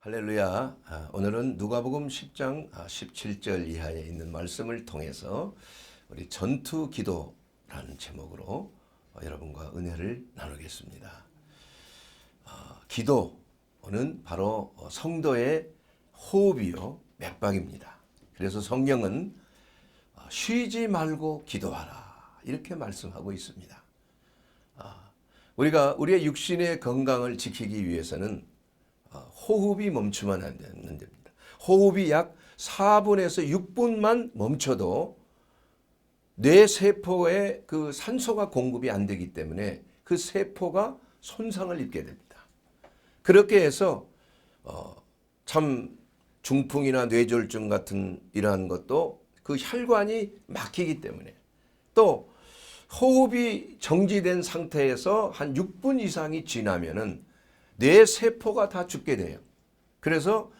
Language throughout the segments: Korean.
할렐루야. 오늘은 누가복음 10장 17절 이하에 있는 말씀을 통해서 우리 전투 기도라는 제목으로 여러분과 은혜를 나누겠습니다. 기도는 바로 성도의 호흡이요 맥박입니다. 그래서 성경은 쉬지 말고 기도하라 이렇게 말씀하고 있습니다. 우리가 우리의 육신의 건강을 지키기 위해서는 호흡이 멈추면 안 됩니다. 호흡이 약 4분에서 6분만 멈춰도 뇌 세포에 그 산소가 공급이 안 되기 때문에 그 세포가 손상을 입게 됩니다. 그렇게 해서 참 중풍이나 뇌졸중 같은 이러한 것도 그 혈관이 막히기 때문에 또 호흡이 정지된 상태에서 한 6분 이상이 지나면은 뇌 세포가 다 죽게 돼요. 그래서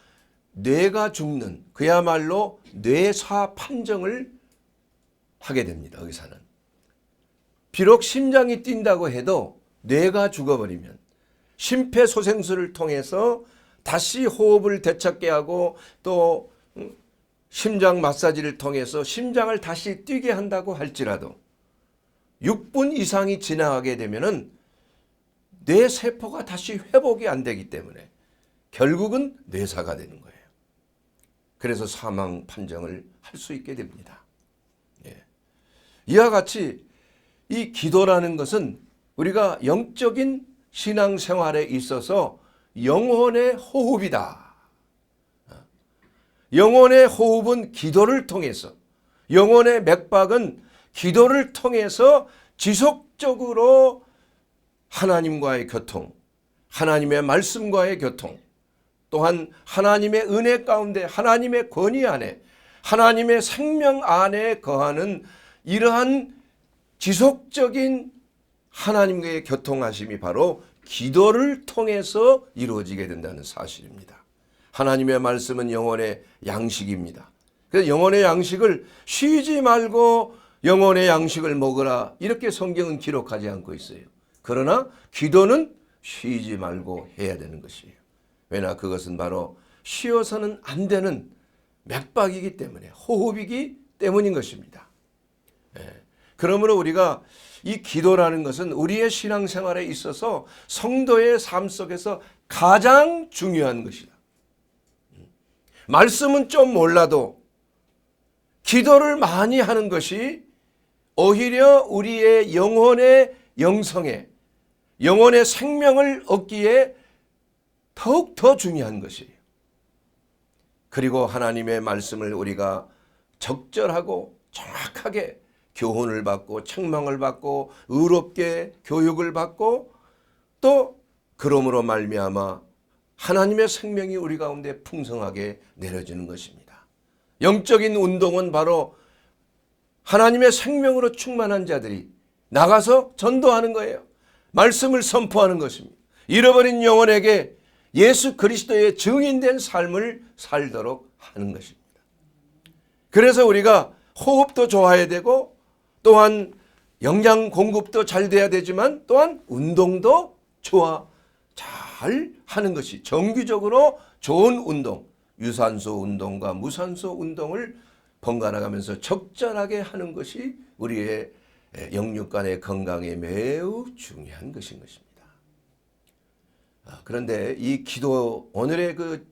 뇌가 죽는 그야말로 뇌사 판정을 하게 됩니다. 의사는. 비록 심장이 뛴다고 해도 뇌가 죽어버리면 심폐소생술을 통해서 다시 호흡을 되찾게 하고 또 심장 마사지를 통해서 심장을 다시 뛰게 한다고 할지라도 6분 이상이 지나가게 되면은 뇌 세포가 다시 회복이 안 되기 때문에 결국은 뇌사가 되는 거예요. 그래서 사망 판정을 할 수 있게 됩니다. 이와 같이 이 기도라는 것은 우리가 영적인 신앙생활에 있어서 영혼의 호흡이다. 영혼의 호흡은 기도를 통해서, 영혼의 맥박은 기도를 통해서 지속적으로 하나님과의 교통, 하나님의 말씀과의 교통, 또한 하나님의 은혜 가운데 하나님의 권위 안에 하나님의 생명 안에 거하는 이러한 지속적인 하나님과의 교통하심이 바로 기도를 통해서 이루어지게 된다는 사실입니다. 하나님의 말씀은 영혼의 양식입니다. 그래서 영혼의 양식을 쉬지 말고 영혼의 양식을 먹으라 이렇게 성경은 기록하지 않고 있어요. 그러나 기도는 쉬지 말고 해야 되는 것이에요. 왜냐 그것은 바로 쉬어서는 안 되는 맥박이기 때문에 호흡이기 때문인 것입니다. 그러므로 우리가 이 기도라는 것은 우리의 신앙생활에 있어서 성도의 삶 속에서 가장 중요한 것이다. 말씀은 좀 몰라도 기도를 많이 하는 것이 오히려 우리의 영혼의 영성에 영혼의 생명을 얻기에 더욱더 중요한 것이에요. 그리고 하나님의 말씀을 우리가 적절하고 정확하게 교훈을 받고 책망을 받고 의롭게 교육을 받고 또 그러므로 말미암아 하나님의 생명이 우리 가운데 풍성하게 내려지는 것입니다. 영적인 운동은 바로 하나님의 생명으로 충만한 자들이 나가서 전도하는 거예요. 말씀을 선포하는 것입니다. 잃어버린 영혼에게 예수 그리스도의 증인된 삶을 살도록 하는 것입니다. 그래서 우리가 호흡도 좋아야 되고 또한 영양 공급도 잘 돼야 되지만 또한 운동도 잘 하는 것이 정기적으로 좋은 운동, 유산소 운동과 무산소 운동을 번갈아 가면서 적절하게 하는 것이 우리의 영육간의 건강에 매우 중요한 것인 것입니다. 그런데 이 기도 오늘의 그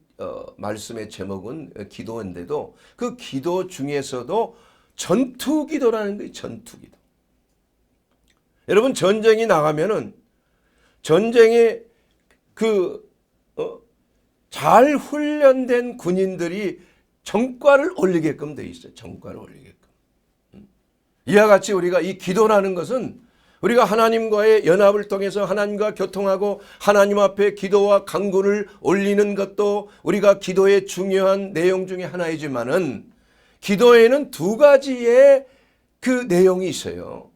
말씀의 제목은 기도인데도 그 기도 중에서도 전투 기도라는 거예요. 전투 기도. 여러분 전쟁이 나가면은 전쟁에 잘 훈련된 군인들이 정과를 올리게끔 돼 있어요. 정과를 올리게끔. 이와 같이 우리가 이 기도라는 것은 우리가 하나님과의 연합을 통해서 하나님과 교통하고 하나님 앞에 기도와 간구를 올리는 것도 우리가 기도의 중요한 내용 중에 하나이지만은 기도에는 두 가지의 그 내용이 있어요.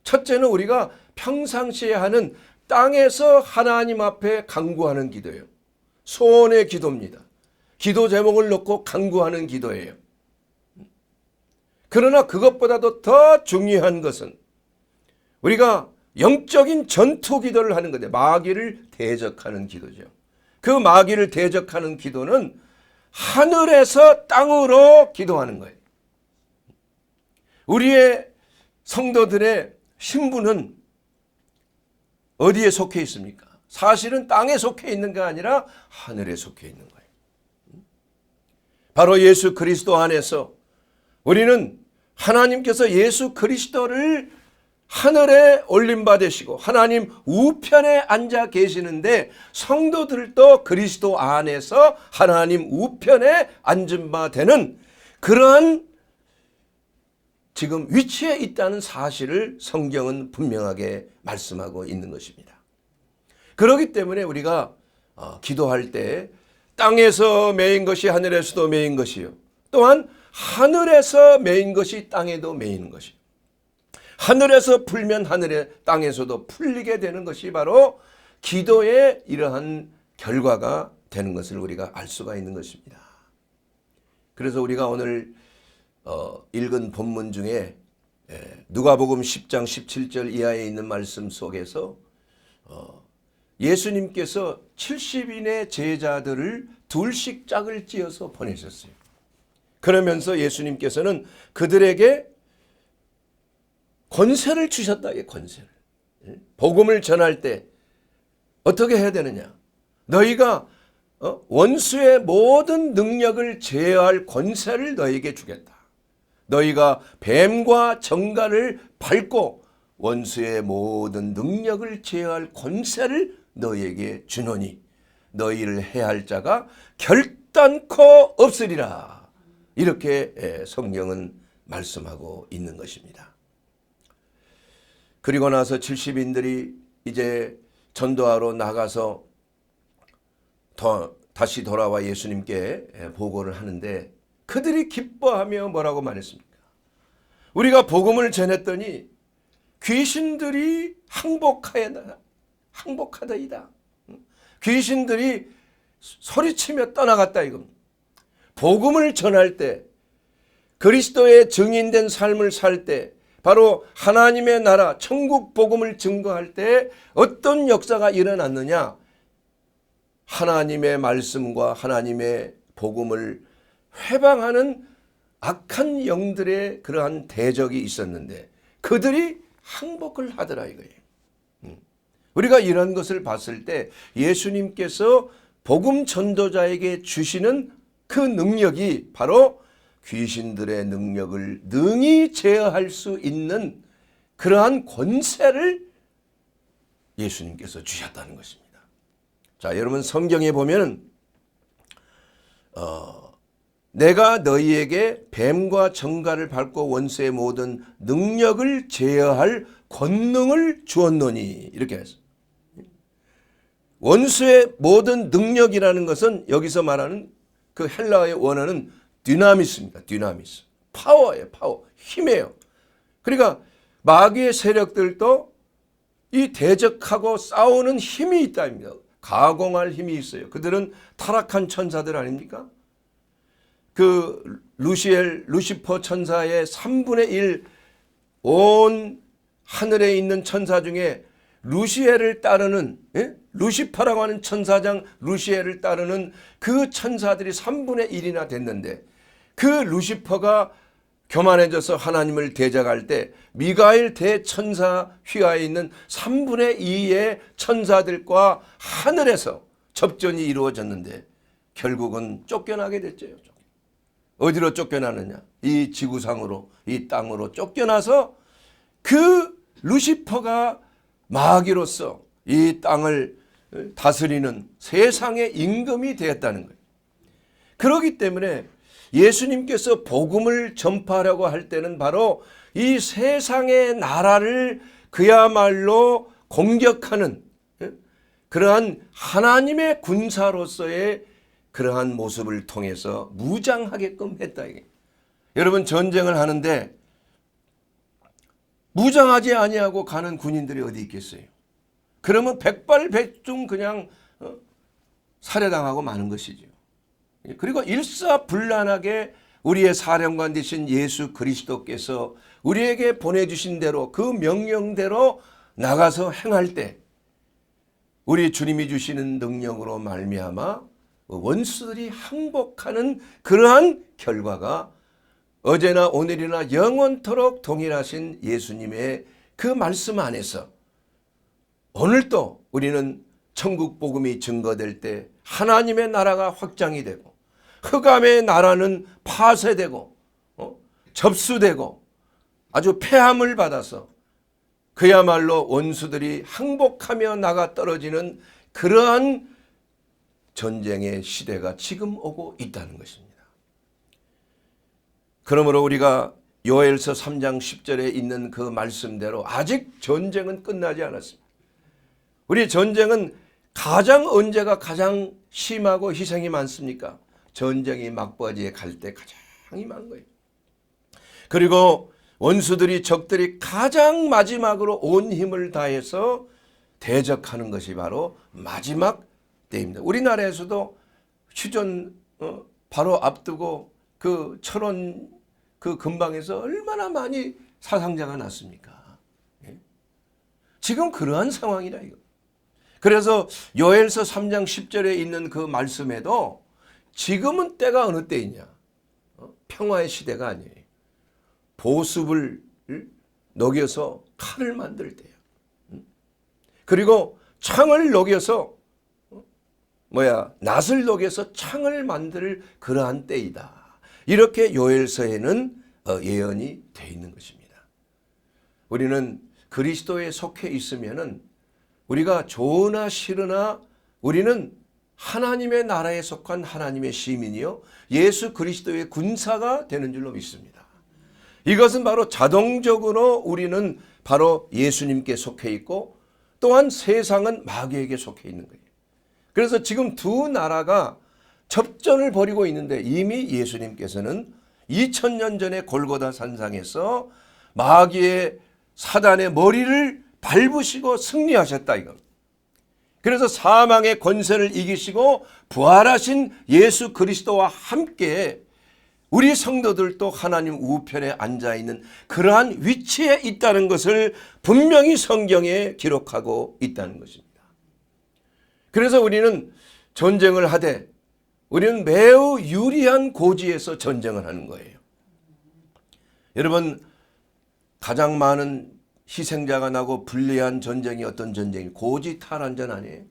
첫째는 우리가 평상시에 하는 땅에서 하나님 앞에 간구하는 기도예요. 소원의 기도입니다. 기도 제목을 놓고 간구하는 기도예요. 그러나 그것보다도 더 중요한 것은 우리가 영적인 전투 기도를 하는 건데 마귀를 대적하는 기도죠. 그 마귀를 대적하는 기도는 하늘에서 땅으로 기도하는 거예요. 우리의 성도들의 신분은 어디에 속해 있습니까? 사실은 땅에 속해 있는 게 아니라 하늘에 속해 있는 거예요. 바로 예수 그리스도 안에서 우리는 하나님께서 예수 그리스도를 하늘에 올림받으시고 하나님 우편에 앉아 계시는데 성도들도 그리스도 안에서 하나님 우편에 앉은 바 되는 그러한 지금 위치에 있다는 사실을 성경은 분명하게 말씀하고 있는 것입니다. 그렇기 때문에 우리가 기도할 때 땅에서 매인 것이 하늘에서도 매인 것이요, 또한 하늘에서 매인 것이 땅에도 매이는 것이요, 하늘에서 풀면 하늘에 땅에서도 풀리게 되는 것이 바로 기도의 이러한 결과가 되는 것을 우리가 알 수가 있는 것입니다. 그래서 우리가 오늘 읽은 본문 중에 누가복음 10장 17절 이하에 있는 말씀 속에서 예수님께서 70인의 제자들을 둘씩 짝을 지어서 보내셨어요. 그러면서 예수님께서는 그들에게 권세를 주셨다. 권세를. 복음을 전할 때 어떻게 해야 되느냐? 너희가 원수의 모든 능력을 제어할 권세를 너희에게 주겠다. 너희가 뱀과 정갈을 밟고 원수의 모든 능력을 제어할 권세를 너희에게 주노니 너희를 해할 자가 결단코 없으리라. 이렇게 성경은 말씀하고 있는 것입니다. 그리고 나서 70인들이 이제 전도하러 나가서 다시 돌아와 예수님께 보고를 하는데 그들이 기뻐하며 뭐라고 말했습니까? 우리가 복음을 전했더니 귀신들이 항복하다이다. 귀신들이 소리치며 떠나갔다 이겁니다. 복음을 전할 때 그리스도의 증인된 삶을 살 때 바로 하나님의 나라 천국 복음을 증거할 때 어떤 역사가 일어났느냐? 하나님의 말씀과 하나님의 복음을 회방하는 악한 영들의 그러한 대적이 있었는데 그들이 항복을 하더라 이거예요. 우리가 이런 것을 봤을 때 예수님께서 복음 전도자에게 주시는 그 능력이 바로 귀신들의 능력을 능히 제어할 수 있는 그러한 권세를 예수님께서 주셨다는 것입니다. 자, 여러분 성경에 보면 내가 너희에게 뱀과 정갈을 밟고 원수의 모든 능력을 제어할 권능을 주었노니 이렇게 했어요. 원수의 모든 능력이라는 것은 여기서 말하는 그 헬라어의 원어는 디나미스입니다. 디나미스. 파워예요. 파워. 힘이에요. 그러니까 마귀의 세력들도 이 대적하고 싸우는 힘이 있다입니다. 가공할 힘이 있어요. 그들은 타락한 천사들 아닙니까? 그 루시퍼 천사의 3분의 1 온 하늘에 있는 천사 중에 루시엘을 따르는 루시퍼라고 하는 천사장 루시엘을 따르는 그 천사들이 3분의 1이나 됐는데 그 루시퍼가 교만해져서 하나님을 대적할 때 미가엘 대천사 휘하에 있는 3분의 2의 천사들과 하늘에서 접전이 이루어졌는데 결국은 쫓겨나게 됐죠. 어디로 쫓겨나느냐? 이 지구상으로, 이 땅으로 쫓겨나서 그 루시퍼가 마귀로서 이 땅을 다스리는 세상의 임금이 되었다는 거예요. 그렇기 때문에 예수님께서 복음을 전파하려고 할 때는 바로 이 세상의 나라를 그야말로 공격하는 그러한 하나님의 군사로서의 그러한 모습을 통해서 무장하게끔 했다. 이게. 여러분 전쟁을 하는데 무장하지 아니하고 가는 군인들이 어디 있겠어요? 그러면 백발백중 그냥 살해당하고 마는 것이죠. 그리고 일사불란하게 우리의 사령관 되신 예수 그리스도께서 우리에게 보내주신 대로 그 명령대로 나가서 행할 때 우리 주님이 주시는 능력으로 말미암아 원수들이 항복하는 그러한 결과가 어제나 오늘이나 영원토록 동일하신 예수님의 그 말씀 안에서 오늘도 우리는 천국 복음이 증거될 때 하나님의 나라가 확장이 되고 흑암의 나라는 파쇄되고 접수되고 아주 폐함을 받아서 그야말로 원수들이 항복하며 나가 떨어지는 그러한 전쟁의 시대가 지금 오고 있다는 것입니다. 그러므로 우리가 요엘서 3장 10절에 있는 그 말씀대로 아직 전쟁은 끝나지 않았습니다. 우리 전쟁은 언제가 가장 심하고 희생이 많습니까? 전쟁이 막바지에 갈 때 가장 심한 거예요. 그리고 원수들이 적들이 가장 마지막으로 온 힘을 다해서 대적하는 것이 바로 마지막 때입니다. 우리나라에서도 휴전 바로 앞두고 그 철원 그 근방에서 얼마나 많이 사상자가 났습니까? 예? 지금 그러한 상황이라 이거. 그래서 요엘서 3장 10절에 있는 그 말씀에도 지금은 때가 어느 때이냐? 평화의 시대가 아니에요. 보습을 녹여서 칼을 만들 때야. 그리고 창을 녹여서 낫을 녹여서 창을 만들 그러한 때이다. 이렇게 요엘서에는 예언이 되어 있는 것입니다. 우리는 그리스도에 속해 있으면은 우리가 좋으나 싫으나 우리는 하나님의 나라에 속한 하나님의 시민이요 예수 그리스도의 군사가 되는 줄로 믿습니다. 이것은 바로 자동적으로 우리는 바로 예수님께 속해 있고 또한 세상은 마귀에게 속해 있는 거예요. 그래서 지금 두 나라가 접전을 벌이고 있는데 이미 예수님께서는 2000년 전에 골고다 산상에서 마귀의 사단의 머리를 밟으시고 승리하셨다 이거. 그래서 사망의 권세를 이기시고 부활하신 예수 그리스도와 함께 우리 성도들도 하나님 우편에 앉아있는 그러한 위치에 있다는 것을 분명히 성경에 기록하고 있다는 것입니다. 그래서 우리는 전쟁을 하되 우리는 매우 유리한 고지에서 전쟁을 하는 거예요. 여러분 가장 많은 희생자가 나고 불리한 전쟁이 어떤 전쟁이 고지 탈환전 아니에요?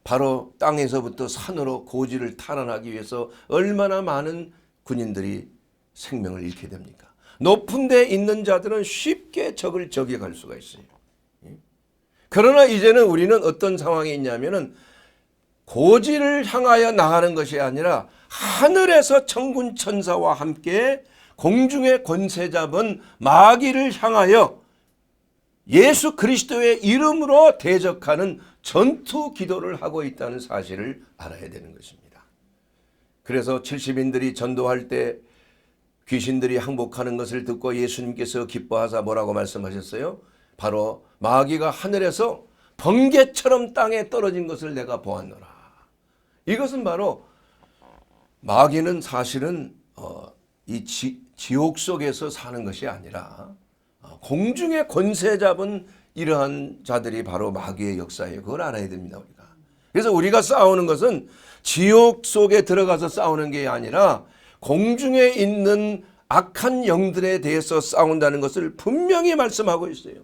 바로 땅에서부터 산으로 고지를 탈환하기 위해서 얼마나 많은 군인들이 생명을 잃게 됩니까? 높은 데 있는 자들은 쉽게 적을 저격할 수가 있어요. 그러나 이제는 우리는 어떤 상황에 있냐면은 고지를 향하여 나가는 것이 아니라 하늘에서 천군 천사와 함께 공중의 권세 잡은 마귀를 향하여 예수 그리스도의 이름으로 대적하는 전투 기도를 하고 있다는 사실을 알아야 되는 것입니다. 그래서 70인들이 전도할 때 귀신들이 항복하는 것을 듣고 예수님께서 기뻐하사 뭐라고 말씀하셨어요? 바로 마귀가 하늘에서 번개처럼 땅에 떨어진 것을 내가 보았노라. 이것은 바로 마귀는 사실은 이 지옥 속에서 사는 것이 아니라 공중의 권세 잡은 이러한 자들이 바로 마귀의 역사예요. 그걸 알아야 됩니다. 우리가. 그래서 우리가 싸우는 것은 지옥 속에 들어가서 싸우는 게 아니라 공중에 있는 악한 영들에 대해서 싸운다는 것을 분명히 말씀하고 있어요.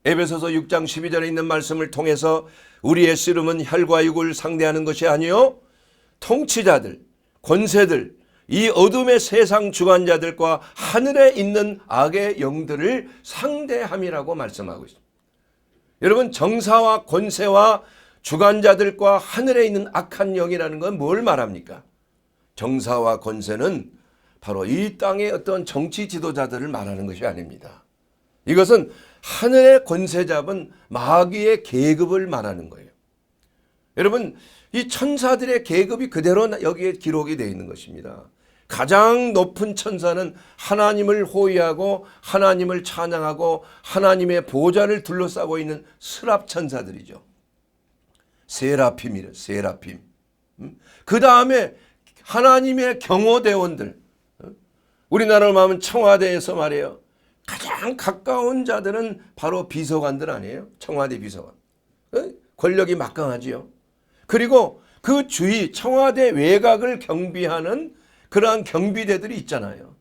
에베소서 6장 12절에 있는 말씀을 통해서 우리의 씨름은 혈과 육을 상대하는 것이 아니요 통치자들, 권세들, 이 어둠의 세상 주관자들과 하늘에 있는 악의 영들을 상대함이라고 말씀하고 있습니다. 여러분 정사와 권세와 주관자들과 하늘에 있는 악한 영이라는 건 뭘 말합니까? 정사와 권세는 바로 이 땅의 어떤 정치 지도자들을 말하는 것이 아닙니다. 이것은 하늘의 권세 잡은 마귀의 계급을 말하는 거예요. 여러분 이 천사들의 계급이 그대로 여기에 기록이 되어 있는 것입니다. 가장 높은 천사는 하나님을 호위하고 하나님을 찬양하고 하나님의 보좌를 둘러싸고 있는 스랍 천사들이죠. 세라핌이래요. 세라핌. 그 다음에 하나님의 경호대원들. 우리나라로 하면 청와대에서 말이에요. 가장 가까운 자들은 바로 비서관들 아니에요? 청와대 비서관. 권력이 막강하지요. 그리고 그 주위 청와대 외곽을 경비하는 그러한 경비대들이 있잖아요.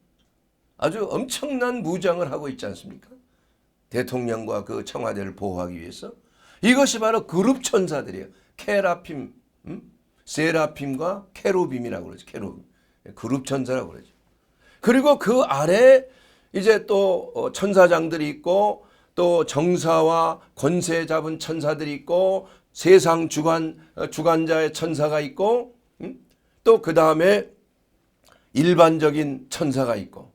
아주 엄청난 무장을 하고 있지 않습니까? 대통령과 그 청와대를 보호하기 위해서. 이것이 바로 그룹 천사들이에요. 케라핌, 세라핌과 케루빔이라고 그러죠. 케루빔. 그룹 천사라고 그러죠. 그리고 그 아래 이제 또 천사장들이 있고 또 정사와 권세 잡은 천사들이 있고 세상 주관자의 천사가 있고 또 그 다음에 일반적인 천사가 있고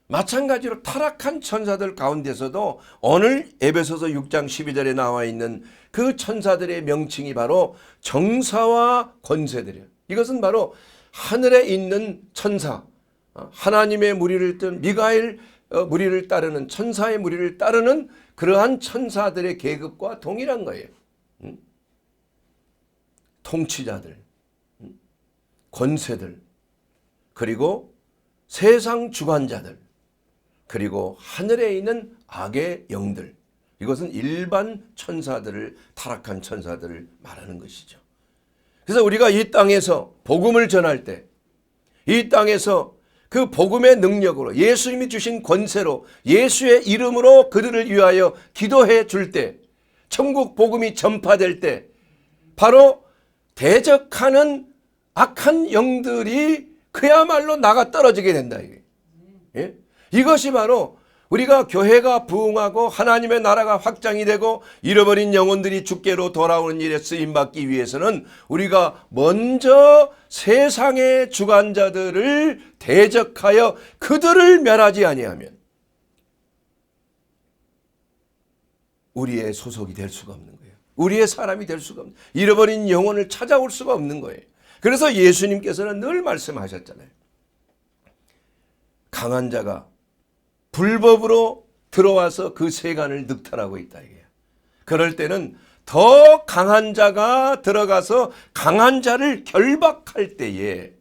마찬가지로 타락한 천사들 가운데서도 오늘 에베소서 6장 12절에 나와 있는 그 천사들의 명칭이 바로 정사와 권세들이에요. 이것은 바로 하늘에 있는 천사, 하나님의 무리를 뜬 미가엘 무리를 따르는 천사의 무리를 따르는 그러한 천사들의 계급과 동일한 거예요. 통치자들, 권세들, 그리고 세상 주관자들, 그리고 하늘에 있는 악의 영들, 이것은 일반 천사들을, 타락한 천사들을 말하는 것이죠. 그래서 우리가 이 땅에서 복음을 전할 때, 이 땅에서 그 복음의 능력으로 예수님이 주신 권세로 예수의 이름으로 그들을 위하여 기도해 줄 때, 천국 복음이 전파될 때 바로 대적하는 악한 영들이 그야말로 나가 떨어지게 된다. 이게. 예? 이것이 바로 우리가 교회가 부흥하고 하나님의 나라가 확장이 되고 잃어버린 영혼들이 주께로 돌아오는 일에 쓰임받기 위해서는 우리가 먼저 세상의 주관자들을 대적하여 그들을 멸하지 아니하면 우리의 소속이 될 수가 없는 거예요. 우리의 사람이 될 수가 없는, 잃어버린 영혼을 찾아올 수가 없는 거예요. 그래서 예수님께서는 늘 말씀하셨잖아요. 강한 자가 불법으로 들어와서 그 세간을 늑탈하고 있다. 이게. 그럴 때는 더 강한 자가 들어가서 강한 자를 결박할 때에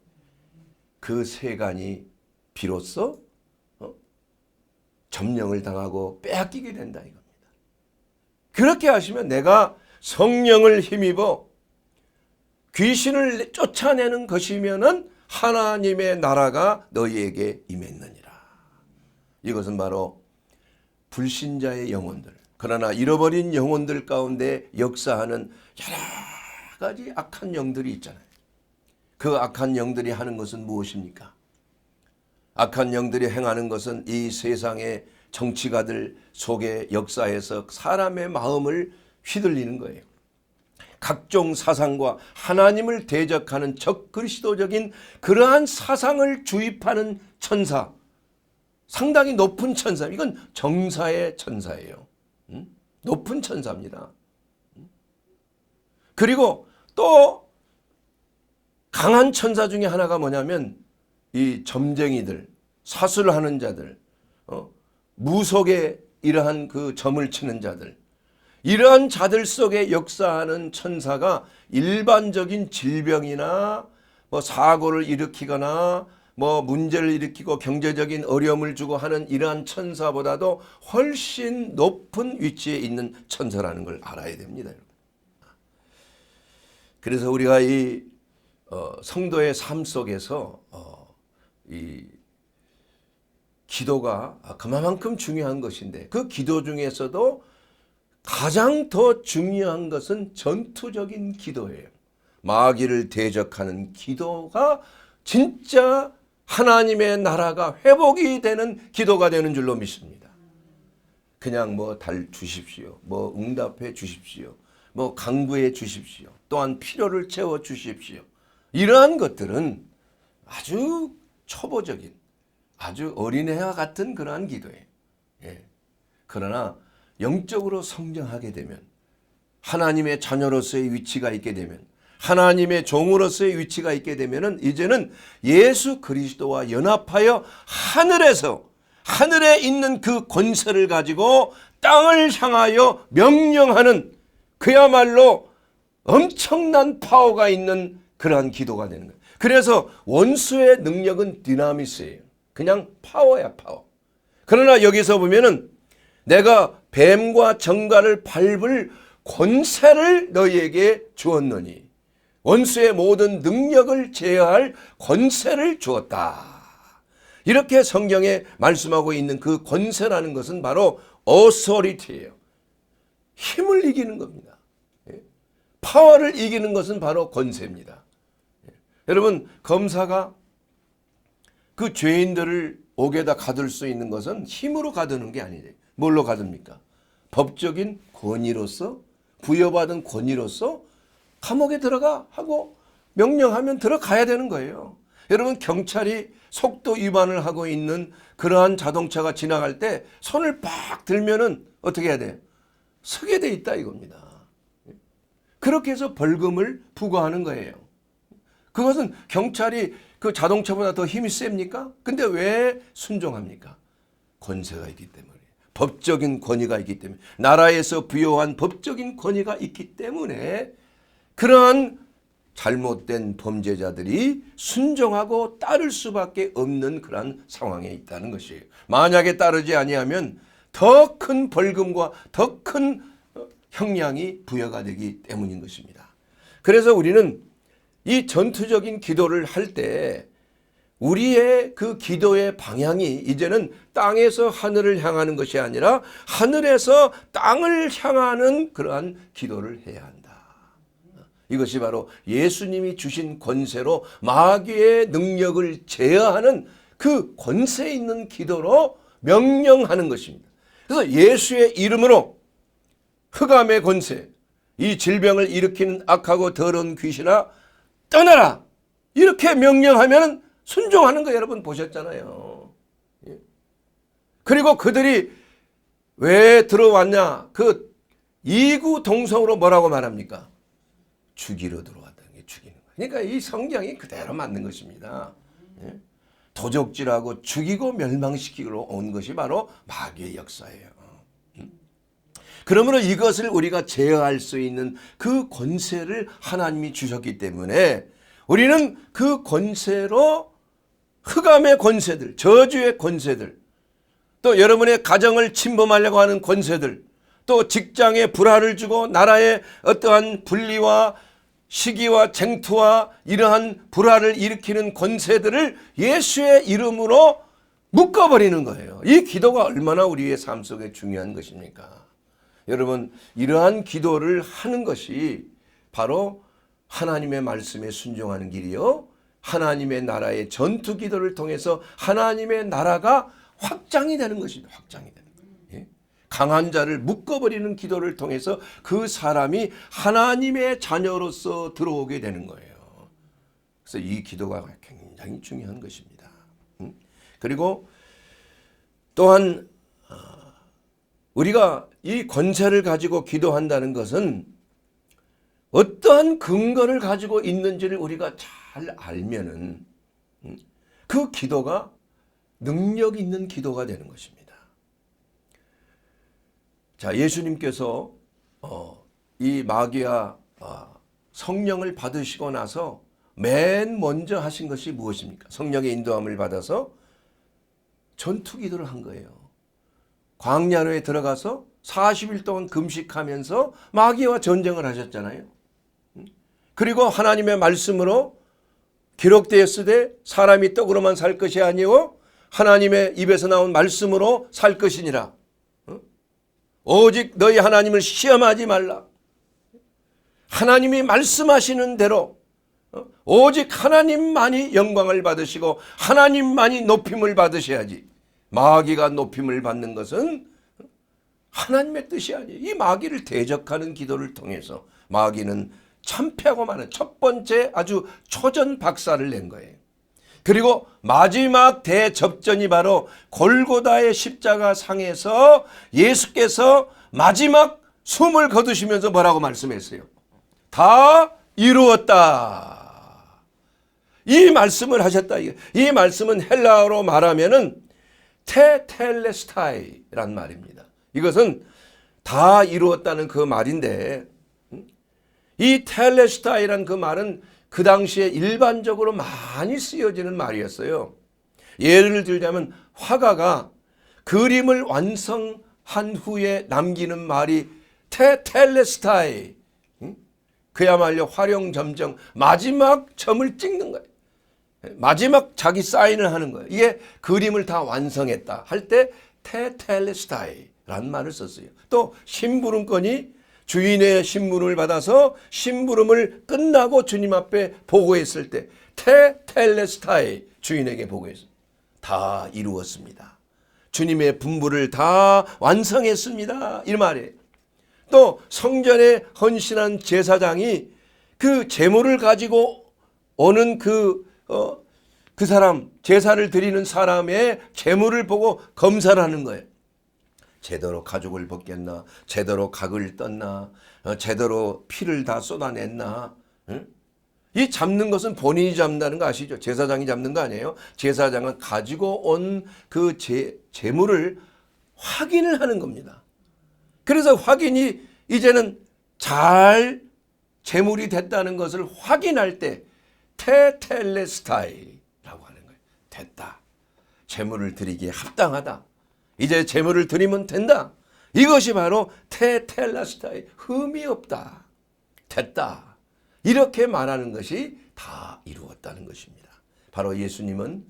그 세간이 비로소 점령을 당하고 빼앗기게 된다 이겁니다. 그렇게 하시면 내가 성령을 힘입어 귀신을 쫓아내는 것이면은 하나님의 나라가 너희에게 임했느니라. 이것은 바로 불신자의 영혼들, 그러나 잃어버린 영혼들 가운데 역사하는 여러 가지 악한 영들이 있잖아요. 그 악한 영들이 하는 것은 무엇입니까? 악한 영들이 행하는 것은 이 세상의 정치가들 속의 역사에서 사람의 마음을 휘둘리는 거예요. 각종 사상과 하나님을 대적하는 적그리스도적인 그러한 사상을 주입하는 천사, 상당히 높은 천사, 이건 정사의 천사예요. 높은 천사입니다. 그리고 또 강한 천사 중에 하나가 뭐냐면 이 점쟁이들, 사술하는 자들, 무속에 이러한 그 점을 치는 자들, 이러한 자들 속에 역사하는 천사가 일반적인 질병이나 뭐 사고를 일으키거나 뭐 문제를 일으키고 경제적인 어려움을 주고 하는 이러한 천사보다도 훨씬 높은 위치에 있는 천사라는 걸 알아야 됩니다. 그래서 우리가 이 성도의 삶 속에서 이 기도가 그만큼 중요한 것인데 그 기도 중에서도 가장 더 중요한 것은 전투적인 기도예요. 마귀를 대적하는 기도가 진짜 하나님의 나라가 회복이 되는 기도가 되는 줄로 믿습니다. 그냥 뭐 달 주십시오, 뭐 응답해 주십시오, 뭐 강구해 주십시오, 또한 필요를 채워 주십시오, 이러한 것들은 아주 초보적인, 아주 어린애와 같은 그러한 기도예요. 예. 그러나 영적으로 성장하게 되면, 하나님의 자녀로서의 위치가 있게 되면, 하나님의 종으로서의 위치가 있게 되면은 이제는 예수 그리스도와 연합하여 하늘에 있는 그 권세를 가지고 땅을 향하여 명령하는 그야말로 엄청난 파워가 있는 그러한 기도가 되는 거예요. 그래서 원수의 능력은 디나미스예요. 그냥 파워야, 파워. 그러나 여기서 보면은 내가 뱀과 정갈을 밟을 권세를 너희에게 주었느니 원수의 모든 능력을 제어할 권세를 주었다. 이렇게 성경에 말씀하고 있는 그 권세라는 것은 바로 authority예요. 힘을 이기는 겁니다. 파워를 이기는 것은 바로 권세입니다. 여러분, 검사가 그 죄인들을 옥에다 가둘 수 있는 것은 힘으로 가두는 게 아니에요. 뭘로 가둡니까? 법적인 권위로서, 부여받은 권위로서 감옥에 들어가 하고 명령하면 들어가야 되는 거예요. 여러분, 경찰이 속도 위반을 하고 있는 그러한 자동차가 지나갈 때 손을 팍 들면은 어떻게 해야 돼요? 서게 돼 있다 이겁니다. 그렇게 해서 벌금을 부과하는 거예요. 그것은 경찰이 그 자동차보다 더 힘이 셉니까? 근데 왜 순종합니까? 권세가 있기 때문에. 법적인 권위가 있기 때문에. 나라에서 부여한 법적인 권위가 있기 때문에 그러한 잘못된 범죄자들이 순종하고 따를 수밖에 없는 그런 상황에 있다는 것이에요. 만약에 따르지 아니하면 더 큰 벌금과 더 큰 형량이 부여가 되기 때문인 것입니다. 그래서 우리는 이 전투적인 기도를 할 때 우리의 그 기도의 방향이 이제는 땅에서 하늘을 향하는 것이 아니라 하늘에서 땅을 향하는 그러한 기도를 해야 한다. 이것이 바로 예수님이 주신 권세로 마귀의 능력을 제어하는 그 권세 있는 기도로 명령하는 것입니다. 그래서 예수의 이름으로 흑암의 권세, 이 질병을 일으키는 악하고 더러운 귀신아 떠나라, 이렇게 명령하면 순종하는 거 여러분 보셨잖아요. 그리고 그들이 왜 들어왔냐? 그 이구동성으로 뭐라고 말합니까? 죽이러 들어왔다는 게 죽이는 거예요. 그러니까 이 성경이 그대로 맞는 것입니다. 도적질하고 죽이고 멸망시키러 온 것이 바로 마귀의 역사예요. 그러므로 이것을 우리가 제어할 수 있는 그 권세를 하나님이 주셨기 때문에 우리는 그 권세로 흑암의 권세들, 저주의 권세들, 또 여러분의 가정을 침범하려고 하는 권세들, 또 직장에 불화를 주고 나라의 어떠한 분리와 시기와 쟁투와 이러한 불화를 일으키는 권세들을 예수의 이름으로 묶어버리는 거예요. 이 기도가 얼마나 우리의 삶 속에 중요한 것입니까? 여러분, 이러한 기도를 하는 것이 바로 하나님의 말씀에 순종하는 길이요, 하나님의 나라의 전투 기도를 통해서 하나님의 나라가 확장이 되는 것입니다. 확장이 되는 거예요. 강한 자를 묶어버리는 기도를 통해서 그 사람이 하나님의 자녀로서 들어오게 되는 거예요. 그래서 이 기도가 굉장히 중요한 것입니다. 그리고 또한 우리가 이 권세를 가지고 기도한다는 것은 어떠한 근거를 가지고 있는지를 우리가 잘 알면은 그 기도가 능력 있는 기도가 되는 것입니다. 자, 예수님께서 이 마귀와 성령을 받으시고 나서 맨 먼저 하신 것이 무엇입니까? 성령의 인도함을 받아서 전투 기도를 한 거예요. 광야로에 들어가서 40일 동안 금식하면서 마귀와 전쟁을 하셨잖아요. 그리고 하나님의 말씀으로 기록되었으되 사람이 떡으로만 살 것이 아니오 하나님의 입에서 나온 말씀으로 살 것이니라. 오직 너희 하나님을 시험하지 말라. 하나님이 말씀하시는 대로 오직 하나님만이 영광을 받으시고 하나님만이 높임을 받으셔야지. 마귀가 높임을 받는 것은 하나님의 뜻이 아니에요. 이 마귀를 대적하는 기도를 통해서 마귀는 참패하고 마는 첫 번째 아주 초전 박살을 낸 거예요. 그리고 마지막 대접전이 바로 골고다의 십자가 상에서 예수께서 마지막 숨을 거두시면서 뭐라고 말씀했어요? 다 이루었다. 이 말씀을 하셨다. 이 말씀은 헬라어로 말하면은 테텔레스타이란 말입니다. 이것은 다 이루었다는 그 말인데 이 텔레스타이란 그 말은 그 당시에 일반적으로 많이 쓰여지는 말이었어요. 예를 들자면 화가가 그림을 완성한 후에 남기는 말이 테텔레스타이. 그야말로 활용점정 마지막 점을 찍는 거예요. 마지막 자기 사인을 하는 거예요. 이게 그림을 다 완성했다 할 때 테텔레스타이라는 말을 썼어요. 또 심부름건이 주인의 심부름을 받아서 심부름을 끝나고 주님 앞에 보고했을 때 테텔레스타이 주인에게 보고했습니다. 다 이루었습니다. 주님의 분부를 다 완성했습니다. 이 말이에요. 또 성전에 헌신한 제사장이 그 제물을 가지고 오는 그 사람, 제사를 드리는 사람의 제물을 보고 검사를 하는 거예요. 제대로 가죽을 벗겼나, 제대로 각을 떴나, 제대로 피를 다 쏟아냈나. 응? 이 잡는 것은 본인이 잡는다는 거 아시죠? 제사장이 잡는 거 아니에요? 제사장은 가지고 온 그 제물을 확인을 하는 겁니다. 그래서 확인이 이제는 잘 제물이 됐다는 것을 확인할 때 테텔레스타이라고 하는 거예요. 됐다. 제물을 드리기에 합당하다. 이제 제물을 드리면 된다. 이것이 바로 테텔레스타이, 흠이 없다. 됐다. 이렇게 말하는 것이 다 이루었다는 것입니다. 바로 예수님은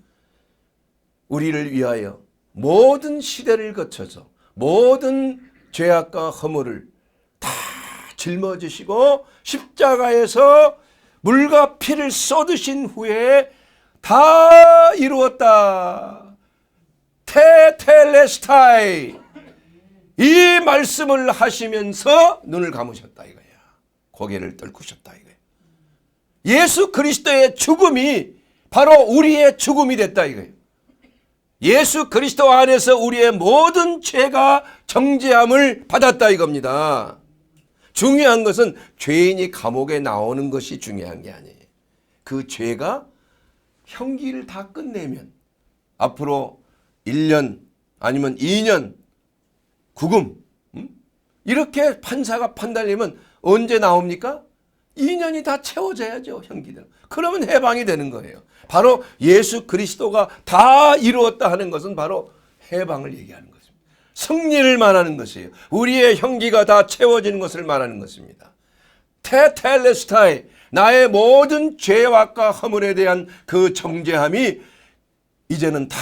우리를 위하여 모든 시대를 거쳐서 모든 죄악과 허물을 다 짊어지시고 십자가에서 물과 피를 쏟으신 후에 다 이루었다. 테텔레스타이. 이 말씀을 하시면서 눈을 감으셨다 이거야. 고개를 떨구셨다 이거야. 예수 그리스도의 죽음이 바로 우리의 죽음이 됐다 이거예요. 예수 그리스도 안에서 우리의 모든 죄가 정죄함을 받았다 이겁니다. 중요한 것은 죄인이 감옥에 나오는 것이 중요한 게 아니에요. 그 죄가 형기를 다 끝내면 앞으로 1년 아니면 2년 구금 이렇게 판사가 판단하면 언제 나옵니까? 2년이 다 채워져야죠. 형기들. 그러면 해방이 되는 거예요. 바로 예수 그리스도가 다 이루었다 하는 것은 바로 해방을 얘기하는 것입니다. 승리를 말하는 것이에요. 우리의 형기가 다 채워지는 것을 말하는 것입니다. 테텔레스타이, 나의 모든 죄악과 허물에 대한 그 정죄함이 이제는 다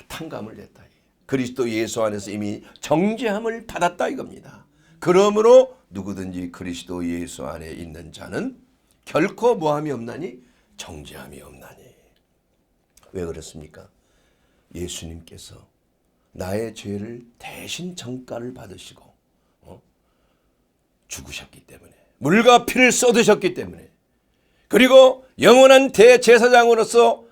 탕감을 됐다. 그리스도 예수 안에서 이미 정죄함을 받았다 이겁니다. 그러므로 누구든지 그리스도 예수 안에 있는 자는 결코 뭐함이 없나니? 정죄함이 없나니. 왜 그렇습니까? 예수님께서 나의 죄를 대신 정가를 받으시고 죽으셨기 때문에, 물과 피를 쏟으셨기 때문에, 그리고 영원한 대제사장으로서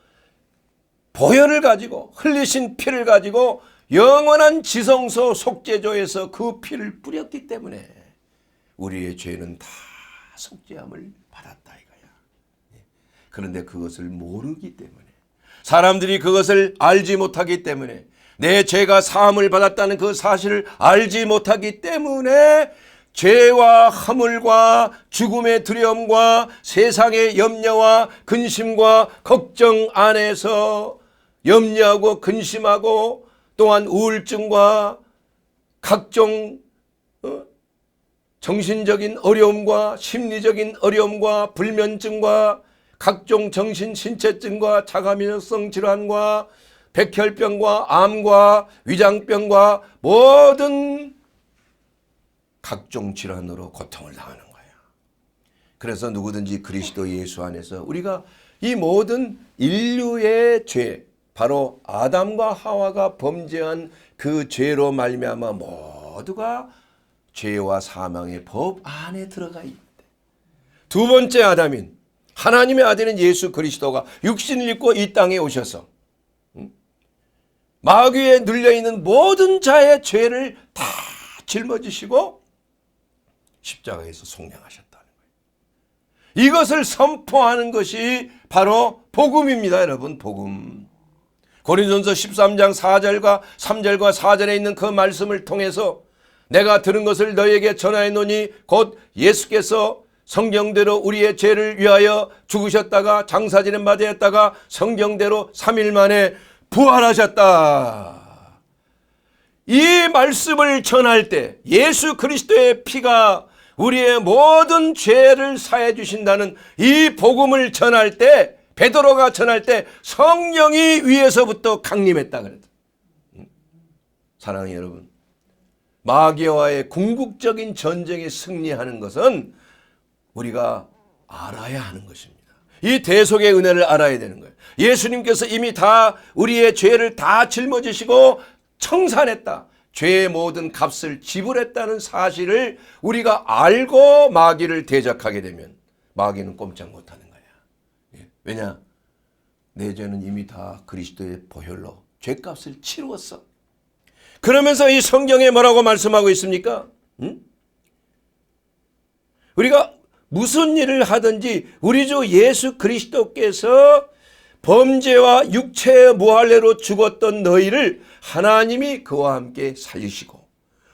보혈을 가지고 흘리신 피를 가지고 영원한 지성소 속죄조에서 그 피를 뿌렸기 때문에 우리의 죄는 다 속죄함을 받았다 이거야. 그런데 그것을 모르기 때문에, 사람들이 그것을 알지 못하기 때문에, 내 죄가 사함을 받았다는 그 사실을 알지 못하기 때문에 죄와 허물과 죽음의 두려움과 세상의 염려와 근심과 걱정 안에서 염려하고 근심하고, 또한 우울증과 각종 정신적인 어려움과 심리적인 어려움과 불면증과 각종 정신 신체증과 자가면역성 질환과 백혈병과 암과 위장병과 모든 각종 질환으로 고통을 당하는 거예요. 그래서 누구든지 그리스도 예수 안에서 우리가 이 모든 인류의 죄, 바로 아담과 하와가 범죄한 그 죄로 말미암아 모두가 죄와 사망의 법 안에 들어가 있대. 두 번째 아담인 하나님의 아들인 예수 그리스도가 육신을 입고 이 땅에 오셔서 마귀에 눌려있는 모든 자의 죄를 다 짊어지시고 십자가에서 속량하셨다는 거예요. 이것을 선포하는 것이 바로 복음입니다. 여러분, 복음. 고린도전서 13장 4절과 3절과 4절에 있는 그 말씀을 통해서 내가 들은 것을 너희에게 전하였노니 곧 예수께서 성경대로 우리의 죄를 위하여 죽으셨다가 장사지는 바 되었다가 성경대로 3일 만에 부활하셨다. 이 말씀을 전할 때 예수 그리스도의 피가 우리의 모든 죄를 사해 주신다는 이 복음을 전할 때, 베드로가 전할 때 성령이 위에서부터 강림했다 그랬다. 사랑하는 여러분, 마귀와의 궁극적인 전쟁에 승리하는 것은 우리가 알아야 하는 것입니다. 이 대속의 은혜를 알아야 되는 거예요. 예수님께서 이미 다 우리의 죄를 다 짊어지시고 청산했다. 죄의 모든 값을 지불했다는 사실을 우리가 알고 마귀를 대적하게 되면 마귀는 꼼짝 못하는 거야. 왜냐? 내 죄는 이미 다 그리스도의 보혈로 죄값을 치루었어. 그러면서 이 성경에 뭐라고 말씀하고 있습니까? 우리가 무슨 일을 하든지 우리 주 예수 그리스도께서 범죄와 육체의 무할례로 죽었던 너희를 하나님이 그와 함께 살리시고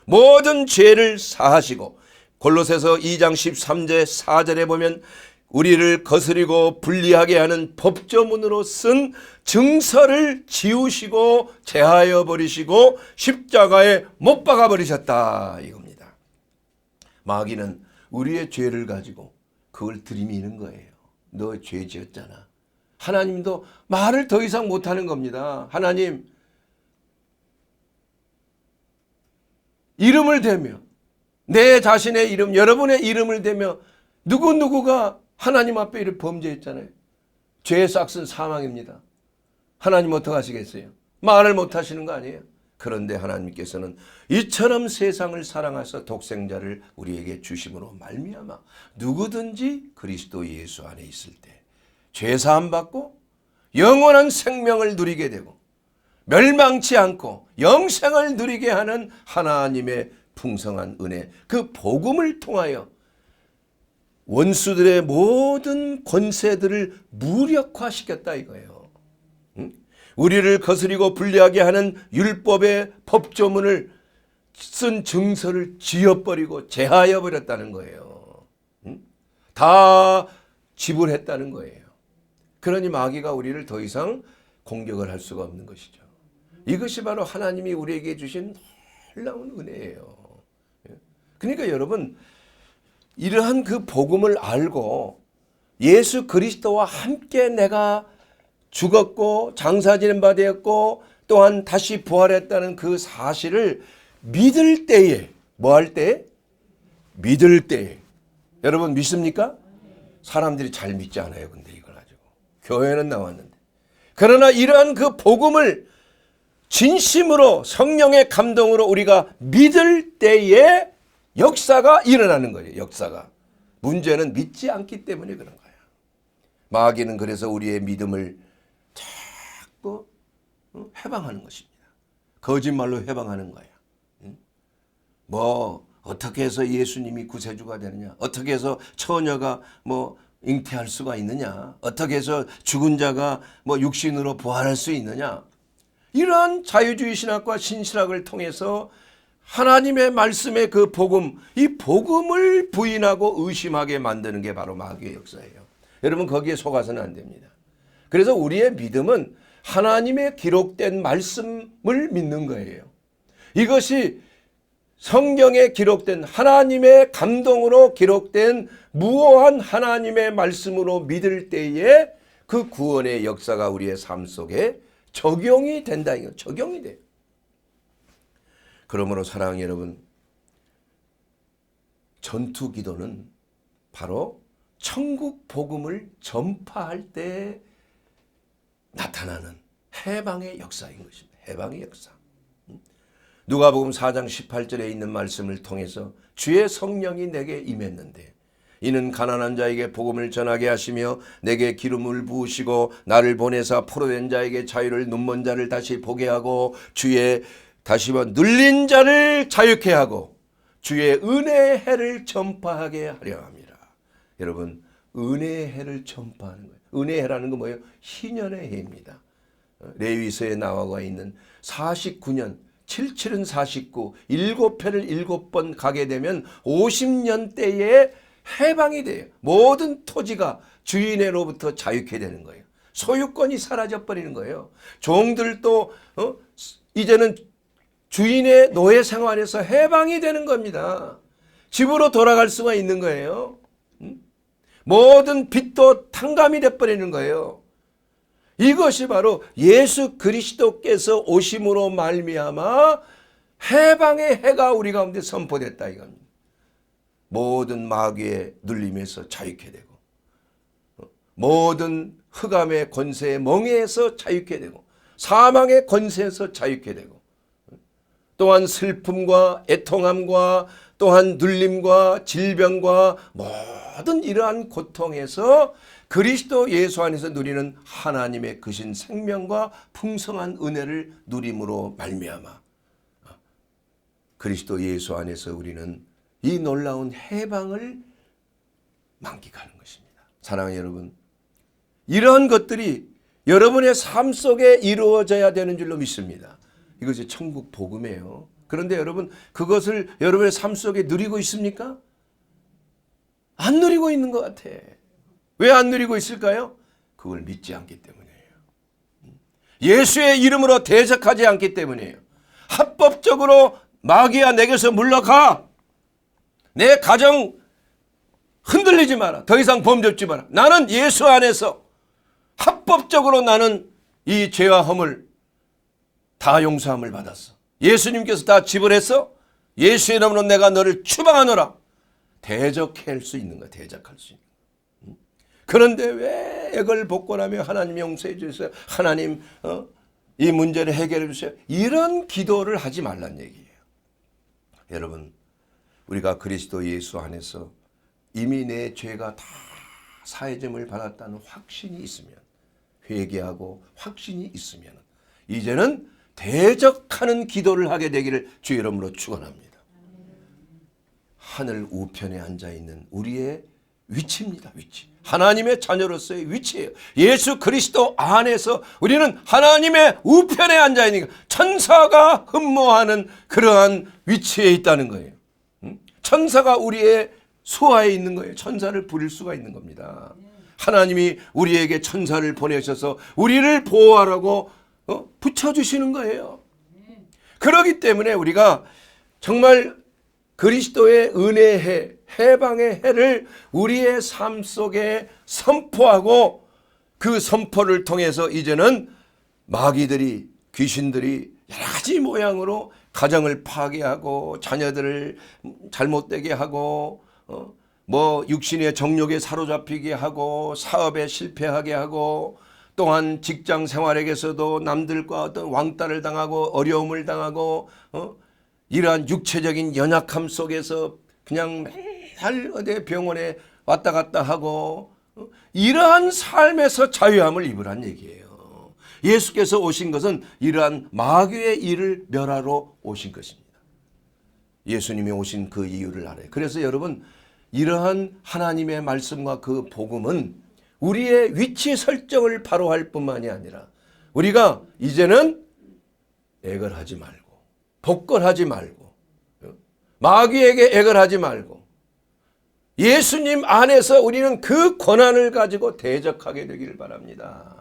모든 죄를 사하시고, 골로새서 2장 13절 4절에 보면 우리를 거스리고 불리하게 하는 법조문으로 쓴 증서를 지우시고 제하여 버리시고 십자가에 못 박아 버리셨다 이겁니다. 마귀는 우리의 죄를 가지고 그걸 들이미는 거예요. 너 죄 지었잖아. 하나님도 말을 더 이상 못하는 겁니다. 하나님, 이름을 대며 내 자신의 이름, 여러분의 이름을 대며 누구누구가 하나님 앞에 이렇게 범죄했잖아요. 죄의 싹은 사망입니다. 하나님 어떡하시겠어요? 말을 못하시는 거 아니에요? 그런데 하나님께서는 이처럼 세상을 사랑하사 독생자를 우리에게 주심으로 말미암아 누구든지 그리스도 예수 안에 있을 때 죄사함 받고 영원한 생명을 누리게 되고 멸망치 않고 영생을 누리게 하는 하나님의 풍성한 은혜, 그 복음을 통하여 원수들의 모든 권세들을 무력화시켰다 이거예요. 우리를 거스리고 불리하게 하는 율법의 법조문을 쓴 증서를 지어버리고 제하여 버렸다는 거예요. 다 지불했다는 거예요. 그러니 마귀가 우리를 더 이상 공격을 할 수가 없는 것이죠. 이것이 바로 하나님이 우리에게 주신 놀라운 은혜예요. 그러니까 여러분, 이러한 그 복음을 알고 예수 그리스도와 함께 내가 죽었고 장사지는 바 되었고 또한 다시 부활했다는 그 사실을 믿을 때에, 뭐 할 때? 믿을 때에. 여러분 믿습니까? 사람들이 잘 믿지 않아요. 근데 이걸 가지고 교회는 나왔는데, 그러나 이러한 그 복음을 진심으로 성령의 감동으로 우리가 믿을 때에 역사가 일어나는 거예요. 역사가. 문제는 믿지 않기 때문에 그런 거야. 마귀는 그래서 우리의 믿음을 자꾸 해방하는 것입니다. 거짓말로 해방하는 거야. 뭐 어떻게 해서 예수님이 구세주가 되느냐, 어떻게 해서 처녀가 뭐 잉태할 수가 있느냐, 어떻게 해서 죽은 자가 뭐 육신으로 부활할 수 있느냐, 이러한 자유주의 신학과 신실학을 통해서 하나님의 말씀의 그 복음, 이 복음을 부인하고 의심하게 만드는 게 바로 마귀의 역사예요. 여러분 거기에 속아서는 안 됩니다. 그래서 우리의 믿음은 하나님의 기록된 말씀을 믿는 거예요. 이것이 성경에 기록된 하나님의 감동으로 기록된 무오한 하나님의 말씀으로 믿을 때에 그 구원의 역사가 우리의 삶 속에 적용이 된다. 이거 적용이 돼요. 그러므로 사랑하는 여러분, 전투 기도는 바로 천국 복음을 전파할 때 나타나는 해방의 역사인 것입니다. 해방의 역사. 누가복음 4장 18절에 있는 말씀을 통해서 주의 성령이 내게 임했는데 이는 가난한 자에게 복음을 전하게 하시며 내게 기름을 부으시고 나를 보내사 포로된 자에게 자유를, 눈먼 자를 다시 보게 하고 주의 다시 눌린 자를 자유케 하고 주의 은혜의 해를 전파하게 하려 함이라. 여러분, 은혜의 해를 전파하는 거예요. 은혜의 해라는 건 뭐예요? 희년의 해입니다. 레위서에 나와 있는 49년, 77은 49, 7회를 7번 가게 되면 50년대에 해방이 돼요. 모든 토지가 주인으로부터 자유케 되는 거예요. 소유권이 사라져 버리는 거예요. 종들도 이제는 주인의 노예 생활에서 해방이 되는 겁니다. 집으로 돌아갈 수가 있는 거예요. 모든 빚도 탕감이 돼버리는 거예요. 이것이 바로 예수 그리스도께서 오심으로 말미암아 해방의 해가 우리 가운데 선포됐다 이겁니다. 모든 마귀의 눌림에서 자유케 되고, 모든 흑암의 권세의 멍에에서 자유케 되고, 사망의 권세에서 자유케 되고, 또한 슬픔과 애통함과 또한 눌림과 질병과 모든 이러한 고통에서 그리스도 예수 안에서 누리는 하나님의 크신 생명과 풍성한 은혜를 누림으로 말미암아 그리스도 예수 안에서 우리는 이 놀라운 해방을 만끽하는 것입니다. 사랑하는 여러분, 이러한 것들이 여러분의 삶 속에 이루어져야 되는 줄로 믿습니다. 이것이 천국 복음이에요. 그런데 여러분, 그것을 여러분의 삶 속에 누리고 있습니까? 안 누리고 있는 것 같아. 왜 안 누리고 있을까요? 그걸 믿지 않기 때문이에요. 예수의 이름으로 대적하지 않기 때문이에요. 합법적으로 마귀야 내게서 물러가. 내 가정 흔들리지 마라. 더 이상 범접지 마라. 나는 예수 안에서 합법적으로 나는 이 죄와 허물 다 용서함을 받았어. 예수님께서 다 지불해서 예수의 이름으로 내가 너를 추방하노라. 대적할 수 있는 거야. 대적할 수 있는 거야. 그런데 왜 액을 복권하며 하나님 용서해 주세요. 하나님 이 문제를 해결해 주세요. 이런 기도를 하지 말란 얘기예요. 여러분, 우리가 그리스도 예수 안에서 이미 내 죄가 다 사해짐을 받았다는 확신이 있으면, 회개하고 확신이 있으면 이제는 대적하는 기도를 하게 되기를 주 이름으로 축원합니다. 하늘 우편에 앉아있는 우리의 위치입니다. 위치. 하나님의 자녀로서의 위치예요. 예수 그리스도 안에서 우리는 하나님의 우편에 앉아있는 천사가 흠모하는 그러한 위치에 있다는 거예요. 천사가 우리의 수하에 있는 거예요. 천사를 부릴 수가 있는 겁니다. 하나님이 우리에게 천사를 보내셔서 우리를 보호하라고 붙여주시는 거예요. 그렇기 때문에 우리가 정말 그리스도의 은혜의 해, 해방의 해를 우리의 삶 속에 선포하고 그 선포를 통해서 이제는 마귀들이, 귀신들이 여러 가지 모양으로 가정을 파괴하고 자녀들을 잘못되게 하고 육신의 정욕에 사로잡히게 하고 사업에 실패하게 하고 또한 직장 생활에게서도 남들과 어떤 왕따를 당하고 어려움을 당하고 이러한 육체적인 연약함 속에서 그냥 매일 어디 병원에 왔다 갔다 하고 이러한 삶에서 자유함을 입으란 얘기예요. 예수께서 오신 것은 이러한 마귀의 일을 멸하러 오신 것입니다. 예수님이 오신 그 이유를 알아요. 그래서 여러분, 이러한 하나님의 말씀과 그 복음은 우리의 위치 설정을 바로 할 뿐만이 아니라 우리가 이제는 액을 하지 말고 복권하지 말고 마귀에게 액을 하지 말고 예수님 안에서 우리는 그 권한을 가지고 대적하게 되기를 바랍니다.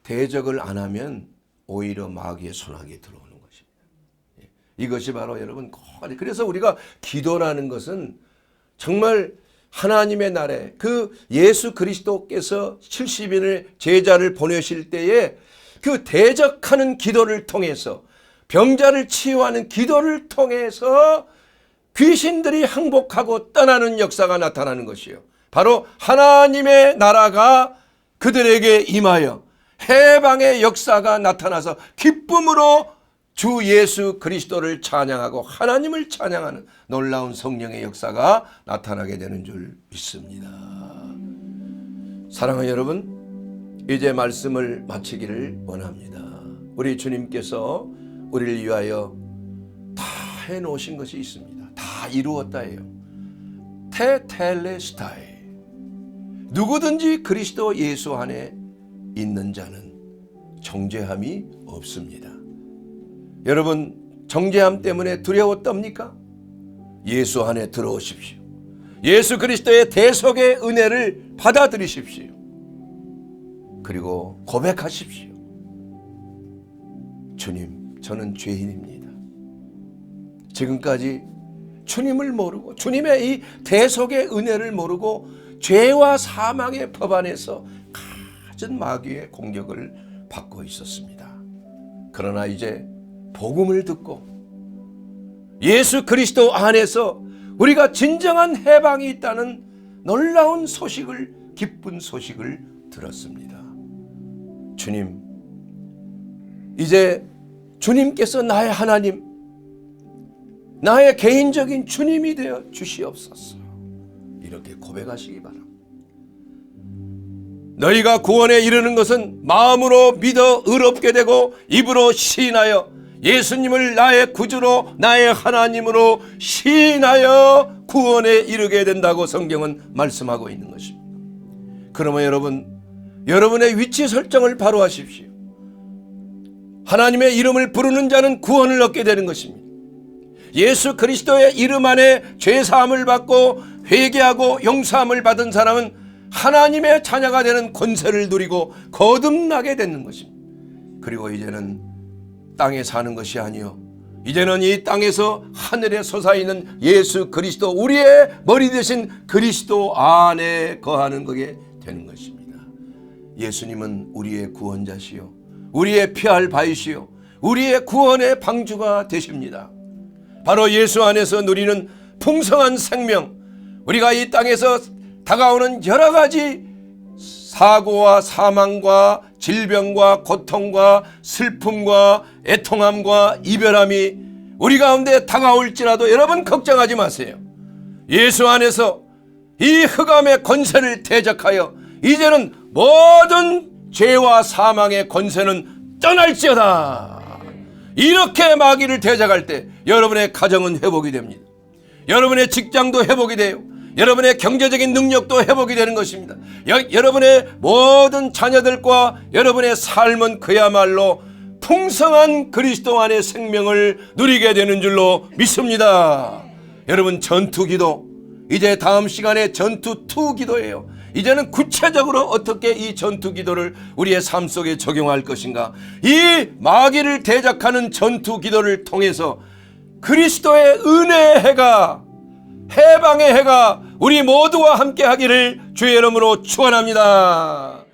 대적을 안 하면 오히려 마귀의 손아귀에 들어오는 것입니다. 이것이 바로 여러분, 그래서 우리가 기도라는 것은 정말 하나님의 날에 그 예수 그리스도께서 70인의 제자를 보내실 때에 그 대적하는 기도를 통해서 병자를 치유하는 기도를 통해서 귀신들이 항복하고 떠나는 역사가 나타나는 것이요. 바로 하나님의 나라가 그들에게 임하여 해방의 역사가 나타나서 기쁨으로 주 예수 그리스도를 찬양하고 하나님을 찬양하는 놀라운 성령의 역사가 나타나게 되는 줄 믿습니다. 사랑하는 여러분, 이제 말씀을 마치기를 원합니다. 우리 주님께서 우리를 위하여 다 해놓으신 것이 있습니다. 다 이루었다예요. 테텔레스타이. 누구든지 그리스도 예수 안에 있는 자는 정죄함이 없습니다. 여러분, 정죄함 때문에 두려워 떱니까? 예수 안에 들어오십시오. 예수 그리스도의 대속의 은혜를 받아들이십시오. 그리고 고백하십시오. 주님, 저는 죄인입니다. 지금까지 주님을 모르고 주님의 이 대속의 은혜를 모르고 죄와 사망의 법 안에서 갖은 마귀의 공격을 받고 있었습니다. 그러나 이제 복음을 듣고 예수 그리스도 안에서 우리가 진정한 해방이 있다는 놀라운 소식을, 기쁜 소식을 들었습니다. 주님, 이제 주님께서 나의 하나님, 나의 개인적인 주님이 되어 주시옵소서. 이렇게 고백하시기 바랍니다. 너희가 구원에 이르는 것은 마음으로 믿어 의롭게 되고 입으로 시인하여 예수님을 나의 구주로 나의 하나님으로 시인하여 구원에 이르게 된다고 성경은 말씀하고 있는 것입니다. 그러면 여러분, 여러분의 위치 설정을 바로 하십시오. 하나님의 이름을 부르는 자는 구원을 얻게 되는 것입니다. 예수 그리스도의 이름 안에 죄사함을 받고 회개하고 용서함을 받은 사람은 하나님의 자녀가 되는 권세를 누리고 거듭나게 되는 것입니다. 그리고 이제는 땅에 사는 것이 아니요, 이제는 이 땅에서 하늘에 솟아있는 예수 그리스도, 우리의 머리 되신 그리스도 안에 거하는 것이 되는 것입니다. 예수님은 우리의 구원자시요, 우리의 피할 바이시요, 우리의 구원의 방주가 되십니다. 바로 예수 안에서 누리는 풍성한 생명, 우리가 이 땅에서 다가오는 여러 가지 사고와 사망과 질병과 고통과 슬픔과 애통함과 이별함이 우리 가운데 다가올지라도 여러분 걱정하지 마세요. 예수 안에서 이 흑암의 권세를 대적하여 이제는 모든 죄와 사망의 권세는 떠날지어다. 이렇게 마귀를 대적할 때 여러분의 가정은 회복이 됩니다. 여러분의 직장도 회복이 돼요. 여러분의 경제적인 능력도 회복이 되는 것입니다. 여러분의 모든 자녀들과 여러분의 삶은 그야말로 풍성한 그리스도 안의 생명을 누리게 되는 줄로 믿습니다. 여러분, 전투기도, 이제 다음 시간에 전투 2 기도예요. 이제는 구체적으로 어떻게 이 전투 기도를 우리의 삶 속에 적용할 것인가, 이 마귀를 대적하는 전투 기도를 통해서 그리스도의 은혜의 해가, 해방의 해가 우리 모두와 함께 하기를 주의 이름으로 축원합니다.